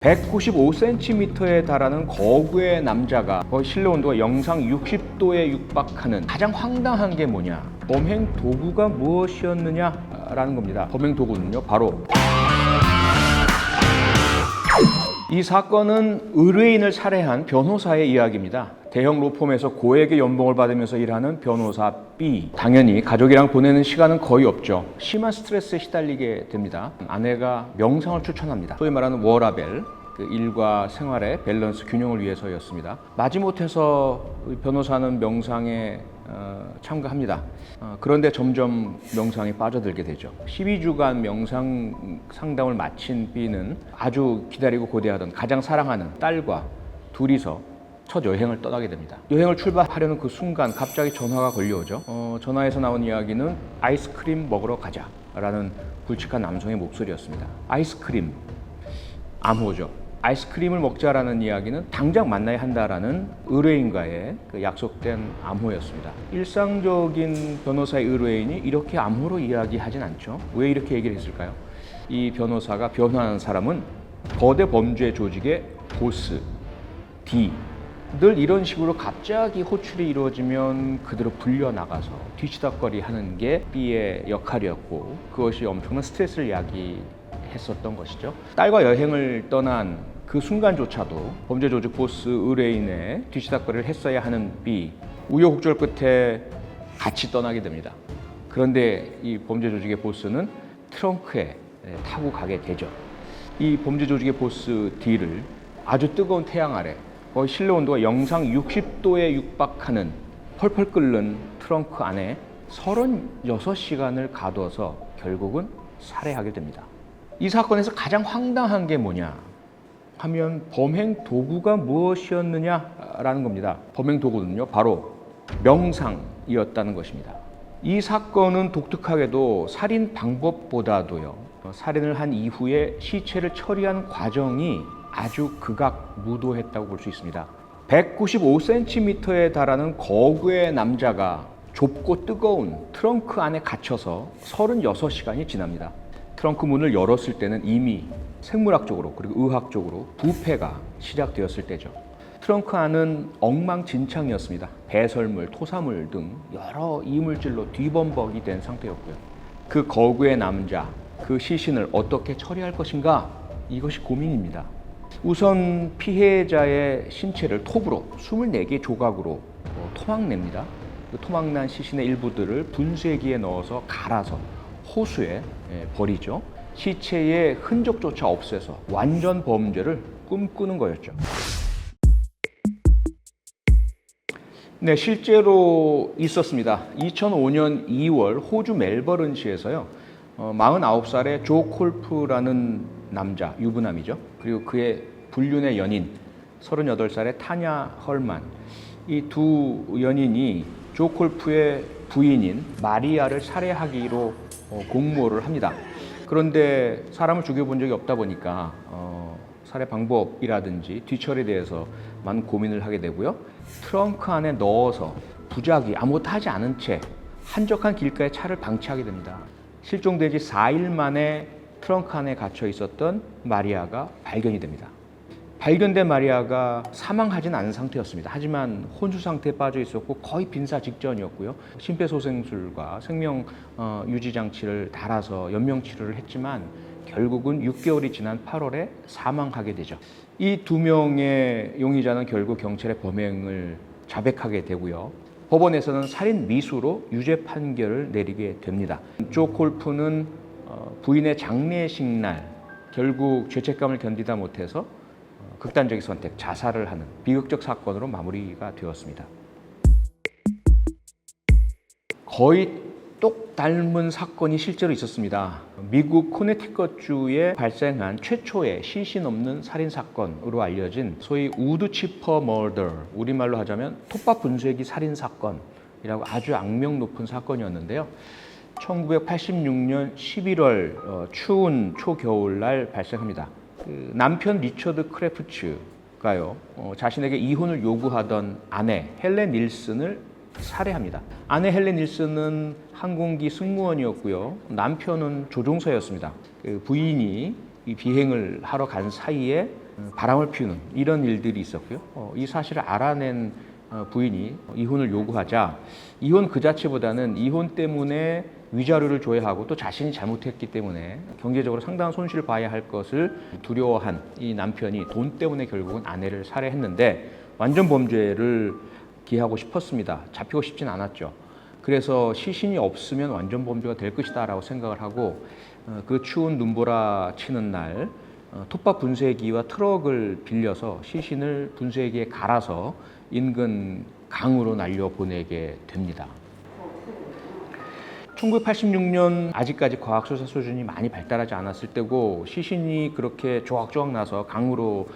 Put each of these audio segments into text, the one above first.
195cm에 달하는 거구의 남자가 거의 실내 온도가 영상 60도에 육박하는 가장 황당한 게 뭐냐? 범행 도구가 무엇이었느냐라는 겁니다. 범행 도구는요, 바로 이 사건은 의뢰인을 살해한 변호사의 이야기입니다. 대형 로펌에서 고액의 연봉을 받으면서 일하는 변호사 B. 당연히 가족이랑 보내는 시간은 거의 없죠. 심한 스트레스에 시달리게 됩니다. 아내가 명상을 추천합니다. 소위 말하는 워라벨, 그 일과 생활의 밸런스 균형을 위해서였습니다. 마지못해서 변호사는 명상에 참가합니다. 그런데 점점 명상에 빠져들게 되죠. 12주간 명상 상담을 마친 B는 아주 기다리고 고대하던 가장 사랑하는 딸과 둘이서 첫 여행을 떠나게 됩니다. 여행을 출발하려는 그 순간 갑자기 전화가 걸려오죠. 전화에서 나온 이야기는 아이스크림 먹으러 가자 라는 굵직한 남성의 목소리였습니다. 아이스크림, 암호죠. 아이스크림을 먹자라는 이야기는 당장 만나야 한다라는 의뢰인과의 그 약속된 암호였습니다. 일상적인 변호사의 의뢰인이 이렇게 암호로 이야기하진 않죠. 왜 이렇게 얘기를 했을까요? 이 변호사가 변호하는 사람은 거대 범죄 조직의 보스, D. 늘 이런 식으로 갑자기 호출이 이루어지면 그대로 불려나가서 뒤치다꺼리 하는 게 B의 역할이었고, 그것이 엄청난 스트레스를 야기했었던 것이죠. 딸과 여행을 떠난 그 순간조차도 범죄 조직 보스 의뢰인의 뒤치다꺼리를 했어야 하는 B. 우여곡절 끝에 같이 떠나게 됩니다. 그런데 이 범죄 조직의 보스는 트렁크에 타고 가게 되죠. 이 범죄 조직의 보스 D를 아주 뜨거운 태양 아래 거의 실내 온도가 영상 60도에 육박하는 펄펄 끓는 트렁크 안에 36시간을 가둬서 결국은 살해하게 됩니다. 이 사건에서 가장 황당한 게 뭐냐 하면 범행 도구가 무엇이었느냐라는 겁니다. 범행 도구는요, 바로 명상이었다는 것입니다. 이 사건은 독특하게도 살인 방법보다도요, 살인을 한 이후에 시체를 처리하는 과정이 아주 극악무도했다고 볼 수 있습니다. 195cm에 달하는 거구의 남자가 좁고 뜨거운 트렁크 안에 갇혀서 36시간이 지납니다. 트렁크 문을 열었을 때는 이미 생물학적으로 그리고 의학적으로 부패가 시작되었을 때죠. 트렁크 안은 엉망진창이었습니다. 배설물, 토사물 등 여러 이물질로 뒤범벅이 된 상태였고요. 그 거구의 남자, 그 시신을 어떻게 처리할 것인가? 이것이 고민입니다. 우선 피해자의 신체를 톱으로 24개 조각으로 토막냅니다. 그 토막난 시신의 일부들을 분쇄기에 넣어서 갈아서 호수에 버리죠. 시체의 흔적조차 없애서 완전 범죄를 꿈꾸는 거였죠. 네, 실제로 있었습니다. 2005년 2월 호주 멜버른시에서요, 49살의 조 콜프라는 남자, 유부남이죠. 그리고 그의 불륜의 연인, 38살의 타냐 헐만. 이 두 연인이 조 콜프의 부인인 마리아를 살해하기로 공모를 합니다. 그런데 사람을 죽여본 적이 없다 보니까 살해 방법이라든지 뒤처리에 대해서 많은 고민을 하게 되고요. 트렁크 안에 넣어서 부작위 아무것도 하지 않은 채 한적한 길가에 차를 방치하게 됩니다. 실종되지 4일 만에 트렁크 안에 갇혀 있었던 마리아가 발견이 됩니다. 발견된 마리아가 사망하진 않은 상태였습니다. 하지만 혼수 상태에 빠져 있었고 거의 빈사 직전이었고요. 심폐소생술과 생명 유지 장치를 달아서 연명 치료를 했지만 결국은 6개월이 지난 8월에 사망하게 되죠. 이 두 명의 용의자는 결국 경찰의 범행을 자백하게 되고요. 법원에서는 살인 미수로 유죄 판결을 내리게 됩니다. 조 콜프는 부인의 장례식 날 결국 죄책감을 견디다 못해서 극단적인 선택, 자살을 하는 비극적 사건으로 마무리가 되었습니다. 거의 똑 닮은 사건이 실제로 있었습니다. 미국 코네티컷주에 발생한 최초의 시신 없는 살인 사건으로 알려진 소위 우드 치퍼 머더, 우리말로 하자면 톱밥 분쇄기 살인 사건이라고 아주 악명 높은 사건이었는데요. 1986년 11월 추운 초겨울날 발생합니다. 그 남편 리처드 크래프츠가요, 자신에게 이혼을 요구하던 아내 헬렌 닐슨을 살해합니다. 아내 헬렌 닐슨은 항공기 승무원이었고요. 남편은 조종사였습니다. 그 부인이 이 비행을 하러 간 사이에 바람을 피우는 이런 일들이 있었고요. 이 사실을 알아낸 부인이 이혼을 요구하자 이혼 그 자체보다는 이혼 때문에 위자료를 줘야 하고 또 자신이 잘못했기 때문에 경제적으로 상당한 손실을 봐야 할 것을 두려워한 이 남편이 돈 때문에 결국은 아내를 살해했는데 완전 범죄를 기하고 싶었습니다. 잡히고 싶진 않았죠. 그래서 시신이 없으면 완전 범죄가 될 것이다 라고 생각을 하고 그 추운 눈보라 치는 날 톱밥 분쇄기와 트럭을 빌려서 시신을 분쇄기에 갈아서 인근 강으로 날려보내게 됩니다. 1986년 아직까지 과학수사 수준이 많이 발달하지 않았을 때고 시신이 그렇게 조각조각 나서 강으로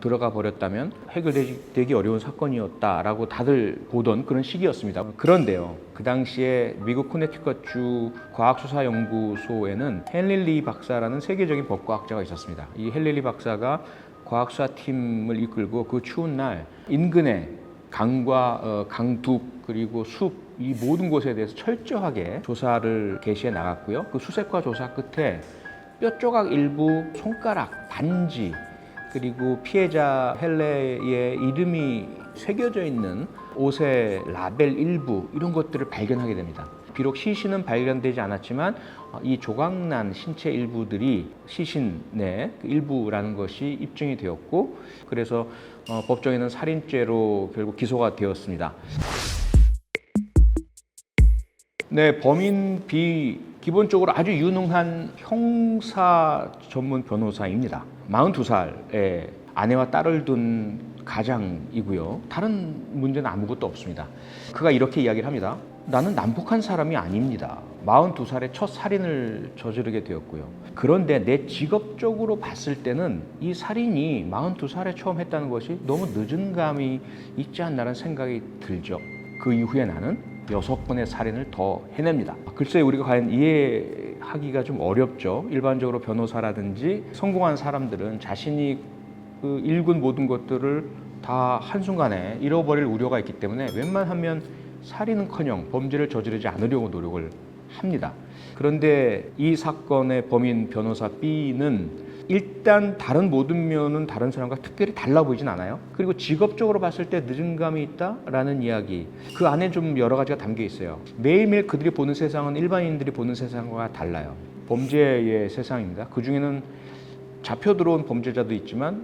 들어가 버렸다면 해결되기 어려운 사건이었다라고 다들 보던 그런 시기였습니다. 그런데요, 그 당시에 미국 코네티컷주 과학수사연구소에는 헨리 리 박사라는 세계적인 법과학자가 있었습니다. 이 헨리 리 박사가 과학수사팀을 이끌고 그 추운 날 인근의 강과 강둑 그리고 숲 이 모든 곳에 대해서 철저하게 조사를 개시해 나갔고요. 그 수색과 조사 끝에 뼈 조각 일부, 손가락, 반지 그리고 피해자 헬레의 이름이 새겨져 있는 옷의 라벨 일부 이런 것들을 발견하게 됩니다. 비록 시신은 발견되지 않았지만 이 조각난 신체 일부들이 시신의 일부라는 것이 입증이 되었고 그래서 법정에는 살인죄로 결국 기소가 되었습니다. 네, 범인 B 기본적으로 아주 유능한 형사 전문 변호사입니다. 42살에 아내와 딸을 둔 가장이고요. 다른 문제는 아무것도 없습니다. 그가 이렇게 이야기를 합니다. 나는 남북한 사람이 아닙니다. 42살에 첫 살인을 저지르게 되었고요. 그런데 내 직업적으로 봤을 때는 이 살인이 42살에 처음 했다는 것이 너무 늦은 감이 있지 않나라는 생각이 들죠. 그 이후에 나는 6번의 살인을 더 해냅니다. 글쎄 우리가 과연 이해하기가 좀 어렵죠. 일반적으로 변호사라든지 성공한 사람들은 자신이 그 일군 모든 것들을 다 한순간에 잃어버릴 우려가 있기 때문에 웬만하면 살인은커녕 범죄를 저지르지 않으려고 노력을 합니다. 그런데 이 사건의 범인 변호사 B는 일단 다른 모든 면은 다른 사람과 특별히 달라 보이진 않아요. 그리고 직업적으로 봤을 때 늦은 감이 있다라는 이야기, 그 안에 좀 여러 가지가 담겨 있어요. 매일매일 그들이 보는 세상은 일반인들이 보는 세상과 달라요. 범죄의 세상입니다. 그 중에는 잡혀 들어온 범죄자도 있지만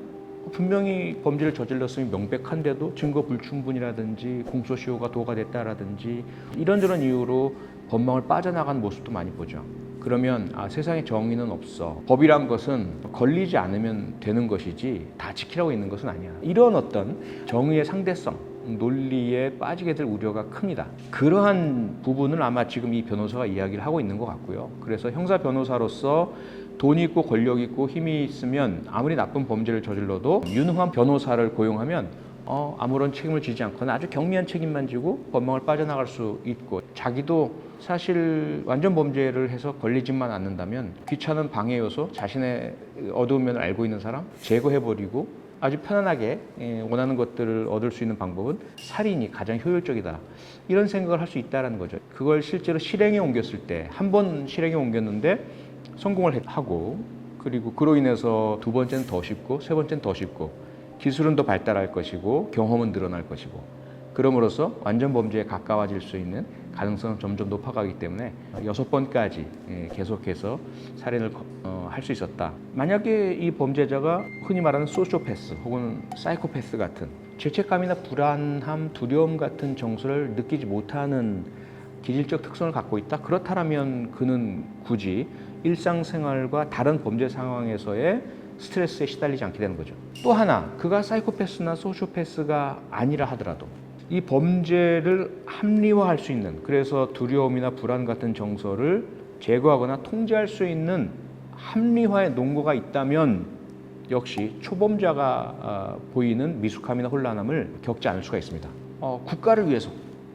분명히 범죄를 저질렀으면 명백한데도 증거 불충분이라든지 공소시효가 도가 됐다라든지 이런저런 이유로 법망을 빠져나간 모습도 많이 보죠. 그러면 세상에 정의는 없어. 법이란 것은 걸리지 않으면 되는 것이지 다 지키라고 있는 것은 아니야. 이런 어떤 정의의 상대성, 논리에 빠지게 될 우려가 큽니다. 그러한 부분을 아마 지금 이 변호사가 이야기를 하고 있는 것 같고요. 그래서 형사 변호사로서 돈이 있고 권력이 있고 힘이 있으면 아무리 나쁜 범죄를 저질러도 유능한 변호사를 고용하면 아무런 책임을 지지 않거나 아주 경미한 책임만 지고 법망을 빠져나갈 수 있고 자기도 사실 완전 범죄를 해서 걸리지만 않는다면 귀찮은 방해 요소, 자신의 어두운 면을 알고 있는 사람 제거해버리고 아주 편안하게 원하는 것들을 얻을 수 있는 방법은 살인이 가장 효율적이다. 이런 생각을 할 수 있다는 거죠. 그걸 실제로 실행에 옮겼을 때 한 번 실행에 옮겼는데 성공을 하고 그리고 그로 인해서 두 번째는 더 쉽고 세 번째는 더 쉽고 기술은 더 발달할 것이고 경험은 늘어날 것이고 그럼으로써 완전 범죄에 가까워질 수 있는 가능성은 점점 높아가기 때문에 6번까지 계속해서 살인을 할 수 있었다. 만약에 이 범죄자가 흔히 말하는 소시오패스 혹은 사이코패스 같은 죄책감이나 불안함, 두려움 같은 정서를 느끼지 못하는 기질적 특성을 갖고 있다. 그렇다면 그는 굳이 일상생활과 다른 범죄 상황에서의 스트레스에 시달리지 않게 되는 거죠. 또 하나, 그가 사이코패스나 소시오패스가 아니라 하더라도 이 범죄를 합리화할 수 있는, 그래서 두려움이나 불안 같은 정서를 제거하거나 통제할 수 있는 합리화의 논거가 있다면 역시 초범자가 보이는 미숙함이나 혼란함을 겪지 않을 수가 있습니다. 국가를 위해서,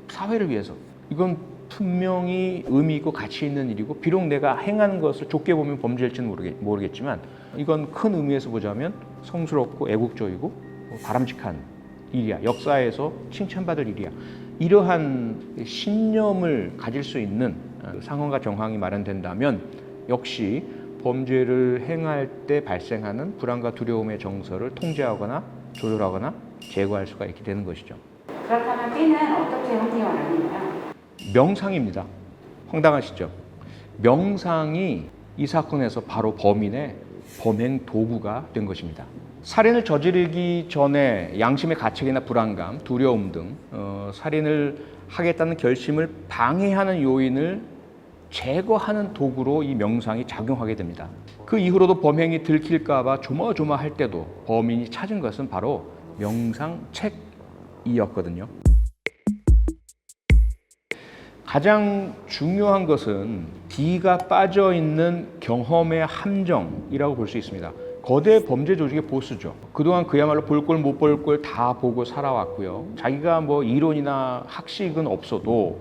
사회를 위해서 이건 분명히 의미 있고 가치 있는 일이고 비록 내가 행하는 것을 좋게 보면 범죄일지는 모르겠지만 이건 큰 의미에서 보자면 성스럽고 애국적이고 바람직한 일이야. 역사에서 칭찬받을 일이야. 이러한 신념을 가질 수 있는 상황과 정황이 마련된다면 역시 범죄를 행할 때 발생하는 불안과 두려움의 정서를 통제하거나 조절하거나 제거할 수가 있게 되는 것이죠. 그렇다면 B는 어떻게 형태와 나뉘나요? 명상입니다. 황당하시죠? 명상이 이 사건에서 바로 범인의 범행 도구가 된 것입니다. 살인을 저지르기 전에 양심의 가책이나 불안감, 두려움 등 살인을 하겠다는 결심을 방해하는 요인을 제거하는 도구로 이 명상이 작용하게 됩니다. 그 이후로도 범행이 들킬까 봐 조마조마할 때도 범인이 찾은 것은 바로 명상책이었거든요. 가장 중요한 것은 D가 빠져 있는 경험의 함정이라고 볼 수 있습니다. 거대 범죄 조직의 보스죠. 그동안 그야말로 볼 꼴 못 볼 꼴 다 보고 살아왔고요. 자기가 뭐 이론이나 학식은 없어도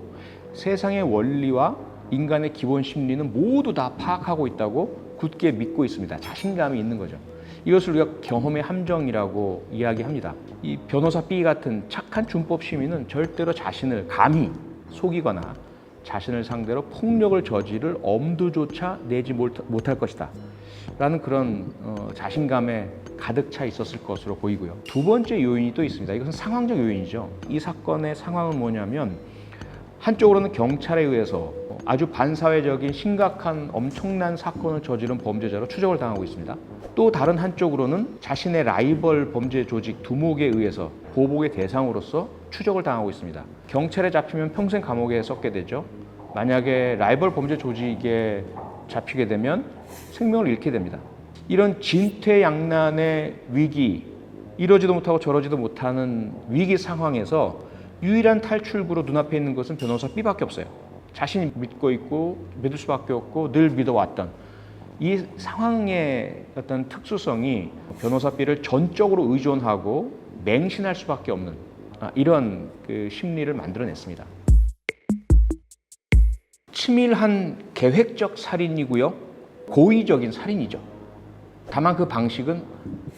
세상의 원리와 인간의 기본 심리는 모두 다 파악하고 있다고 굳게 믿고 있습니다. 자신감이 있는 거죠. 이것을 우리가 경험의 함정이라고 이야기합니다. 이 변호사 B 같은 착한 준법 시민은 절대로 자신을 감히 속이거나 자신을 상대로 폭력을 저지를 엄두조차 내지 못할 것이다 라는 그런 자신감에 가득 차 있었을 것으로 보이고요. 두 번째 요인이 또 있습니다. 이것은 상황적 요인이죠. 이 사건의 상황은 뭐냐면 한쪽으로는 경찰에 의해서 아주 반사회적인 심각한 엄청난 사건을 저지른 범죄자로 추적을 당하고 있습니다. 또 다른 한쪽으로는 자신의 라이벌 범죄 조직 두목에 의해서 보복의 대상으로서 추적을 당하고 있습니다. 경찰에 잡히면 평생 감옥에 썩게 되죠. 만약에 라이벌 범죄 조직에 잡히게 되면 생명을 잃게 됩니다. 이런 진퇴양난의 위기, 이러지도 못하고 저러지도 못하는 위기 상황에서 유일한 탈출구로 눈앞에 있는 것은 변호사 B밖에 없어요. 자신이 믿고 있고 믿을 수밖에 없고 늘 믿어왔던 이 상황의 어떤 특수성이 변호사 B를 전적으로 의존하고 맹신할 수밖에 없는 이런 그 심리를 만들어냈습니다. 치밀한 계획적 살인이고요. 고의적인 살인이죠. 다만 그 방식은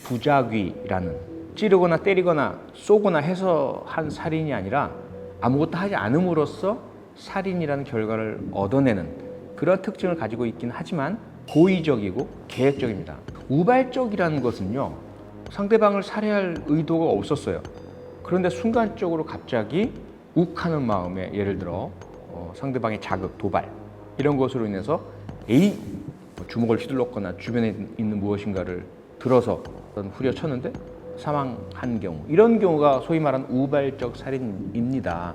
부작위라는 찌르거나 때리거나 쏘거나 해서 한 살인이 아니라 아무것도 하지 않음으로써 살인이라는 결과를 얻어내는 그런 특징을 가지고 있긴 하지만 고의적이고 계획적입니다. 우발적이라는 것은요, 상대방을 살해할 의도가 없었어요. 그런데 순간적으로 갑자기 욱하는 마음에 예를 들어 상대방의 자극, 도발 이런 것으로 인해서 주먹을 휘둘렀거나 주변에 있는 무엇인가를 들어서 후려쳤는데 사망한 경우, 이런 경우가 소위 말하는 우발적 살인입니다.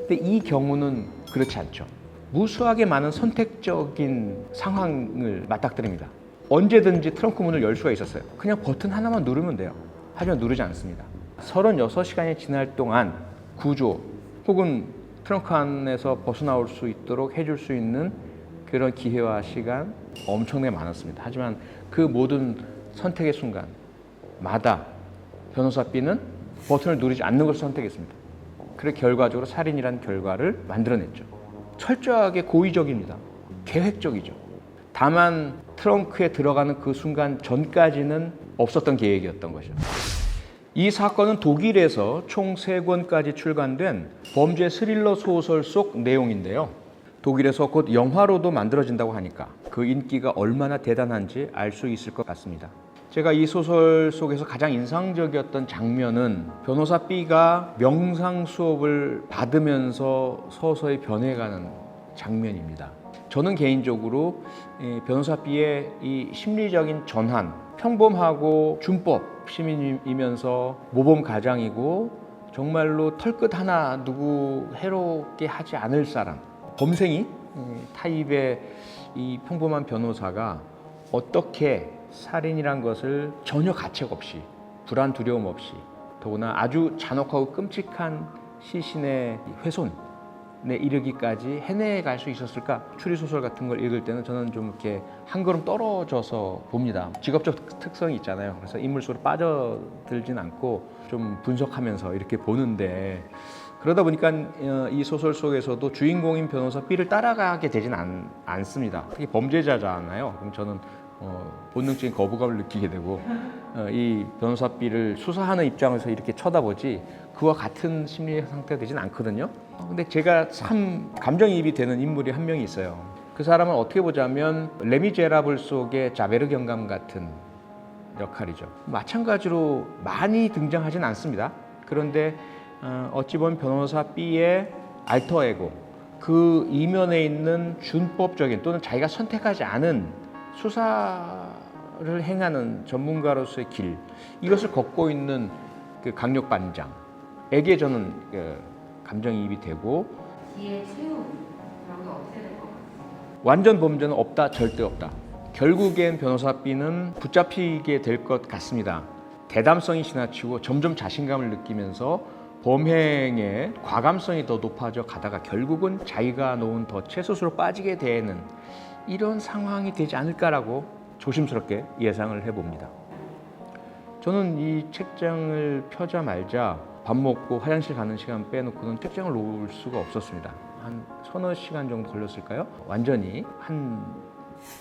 근데 이 경우는 그렇지 않죠. 무수하게 많은 선택적인 상황을 맞닥뜨립니다. 언제든지 트렁크 문을 열 수가 있었어요. 그냥 버튼 하나만 누르면 돼요. 하지만 누르지 않습니다. 36시간이 지날 동안 구조 혹은 트렁크 안에서 벗어나올 수 있도록 해줄 수 있는 그런 기회와 시간 엄청나게 많았습니다. 하지만 그 모든 선택의 순간마다 변호사 B는 버튼을 누르지 않는 것을 선택했습니다. 그래 결과적으로 살인이라는 결과를 만들어냈죠. 철저하게 고의적입니다. 계획적이죠. 다만 트렁크에 들어가는 그 순간 전까지는 없었던 계획이었던 거죠. 이 사건은 독일에서 총 3권까지 출간된 범죄 스릴러 소설 속 내용인데요. 독일에서 곧 영화로도 만들어진다고 하니까 그 인기가 얼마나 대단한지 알 수 있을 것 같습니다. 제가 이 소설 속에서 가장 인상적이었던 장면은 변호사 B가 명상 수업을 받으면서 서서히 변해가는 장면입니다. 저는 개인적으로 변호사 B의 이 심리적인 전환, 평범하고 준법 시민이면서 모범 가장이고 정말로 털끝 하나 누구 해롭게 하지 않을 사람, 범생이 타입의 이 평범한 변호사가 어떻게 살인이란 것을 전혀 가책 없이, 불안 두려움 없이, 더구나 아주 잔혹하고 끔찍한 시신의 훼손에 이르기까지 해내갈 수 있었을까? 추리소설 같은 걸 읽을 때는 저는 좀 이렇게 한 걸음 떨어져서 봅니다. 직업적 특성이 있잖아요. 그래서 인물 속으로 빠져들진 않고 좀 분석하면서 이렇게 보는데, 그러다 보니까 이 소설 속에서도 주인공인 변호사 B를 따라가게 되진 않습니다. 특히 범죄자잖아요. 그럼 저는 본능적인 거부감을 느끼게 되고 이 변호사 B를 수사하는 입장에서 이렇게 쳐다보지 그와 같은 심리 상태가 되진 않거든요. 근데 제가 참 감정이입이 되는 인물이 한 명이 있어요. 그 사람은 어떻게 보자면 레미제라블 속의 자베르 경감 같은 역할이죠. 마찬가지로 많이 등장하진 않습니다. 그런데 어찌 보면 변호사 B의 알터 에고, 그 이면에 있는 준법적인 또는 자기가 선택하지 않은 수사를 행하는 전문가로서의 길, 이것을 걷고 있는 그 강력 반장에게 저는 감정이입이 되고, 기회 채움 그런 게 없애야 될 것 같아요. 완전 범죄는 없다, 절대 없다. 결국엔 변호사 B는 붙잡히게 될 것 같습니다. 대담성이 지나치고 점점 자신감을 느끼면서 범행의 과감성이 더 높아져 가다가 결국은 자기가 놓은 덫에 스스로 빠지게 되는 이런 상황이 되지 않을까라고 조심스럽게 예상을 해봅니다. 저는 이 책장을 펴자마자 밥 먹고 화장실 가는 시간 빼놓고는 책장을 놓을 수가 없었습니다. 한 서너 시간 정도 걸렸을까요? 완전히 한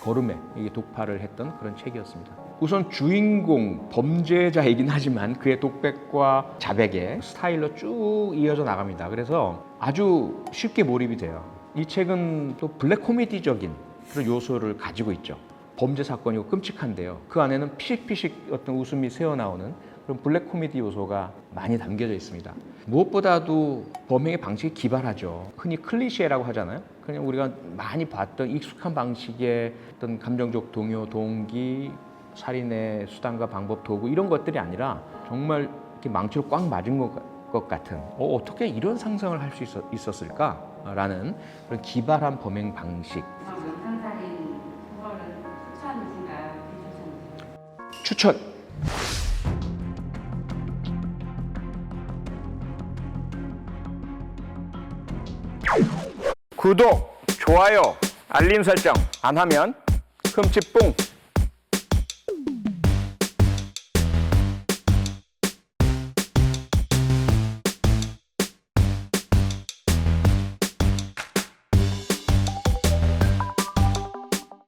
걸음에 이게 독파를 했던 그런 책이었습니다. 우선 주인공 범죄자이긴 하지만 그의 독백과 자백의 스타일로 쭉 이어져 나갑니다. 그래서 아주 쉽게 몰입이 돼요. 이 책은 또 블랙 코미디적인 그런 요소를 가지고 있죠. 범죄 사건이고 끔찍한데요. 그 안에는 피식피식 어떤 웃음이 새어나오는 그런 블랙 코미디 요소가 많이 담겨져 있습니다. 무엇보다도 범행의 방식이 기발하죠. 흔히 클리셰라고 하잖아요. 그냥 우리가 많이 봤던 익숙한 방식의 어떤 감정적 동요, 동기, 살인의 수단과 방법, 도구 이런 것들이 아니라 정말 이렇게 망치로 꽉 맞은 것 같은 어떻게 이런 상상을 할 수 있었을까라는 그런 기발한 범행 방식. 명상살인 소설은 추천이신가요? 비추천이신가요? 추천! 구독, 좋아요, 알림 설정 안 하면 흠칫뿡!